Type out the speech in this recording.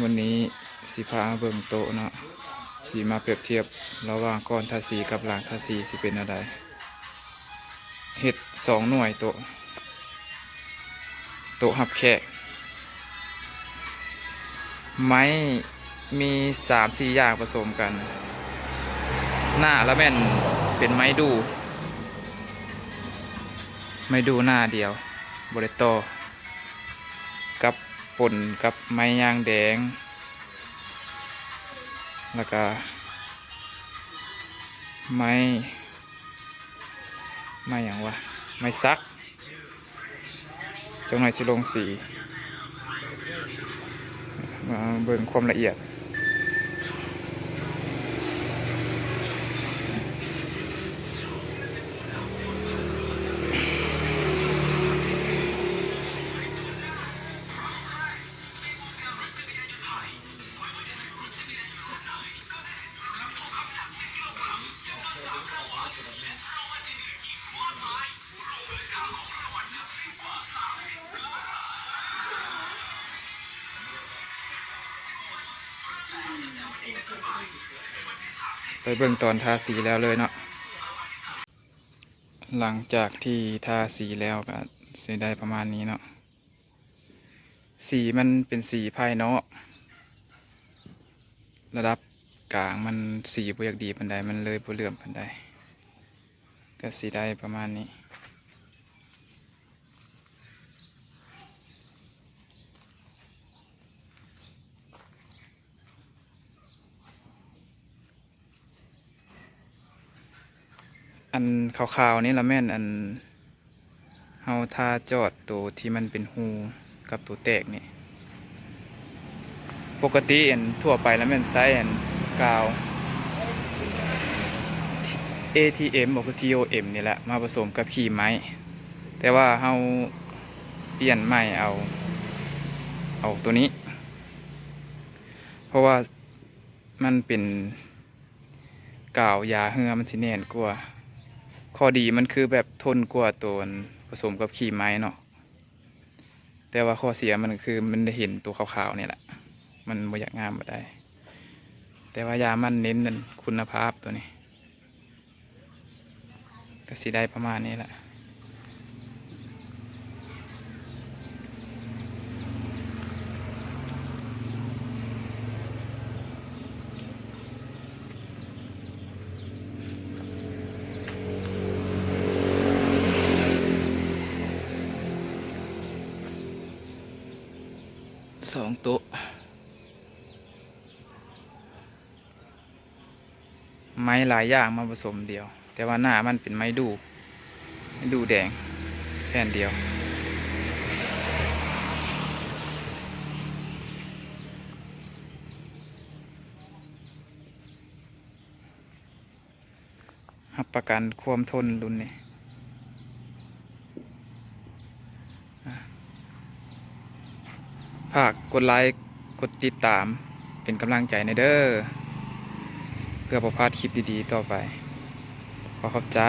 วันนี้สีพาเบิ่งโต๊ะเนาะสีมาเปรียบเทียบระหว่างก้อนทาสีกับหลังทาสีสิเป็นอะไรเห็ด2 หน่วยโต๊ะหับแขกไม้มี3-4อย่างผสมกัน หน้าแล้วแม่นเป็นไม้ดูหน้าเดียวบริโตกับป่นกับไม้ยางแดงแล้วก็ไม้อย่างวะไม้ซักจังหน่อยสิลงสีมาเบิ่งความละเอียดไปเบิ่งตอนทาสีแล้วเลยเนาะหลังจากที่ทาสีแล้วก็สีได้ประมาณนี้เนาะสีมันเป็นสีภายนอกระดับกลางมันสีบ่อยากดีปานใดมันเลยบ่เหลื่อมปานใดก็สีได้ประมาณนี้อันขาวๆนี่ละแม่นอันเฮาทาจอดตัวที่มันเป็นหูกับตัวแตกนี่ปกติอันทั่วไปแล้วแม่นใช้อันกาว ATM บอกว่า TOM นี่แหละมาผสมกับขีไม้แต่ว่าเฮาเปลี่ยนใหม่เอาตัวนี้เพราะว่ามันเป็นกาวยาเหือมันสิแน่นกว่าข้อดีมันคือแบบทนกว่าตัวผสมกับขีไม้เนาะแต่ว่าข้อเสียมันคือมันได้เห็นตัวขาวๆนี่แหละมันบ่อยากงามบ่ได้แต่ว่ายามันเน้นนั่นคุณภาพตัวนี้ก็สิได้ประมาณนี้แหละ2 โต๊ะไม้หลายอย่างมาผสมเดียวแต่ว่าหน้ามันเป็นไม้ดูแดงแผ่นเดียวรับประกันความทนรุ่นนี้ฝากกดไลค์กดติดตามเป็นกำลังใจในเด้อเพื่อประพลาดคลิปดีๆต่อไปขอขอบใจ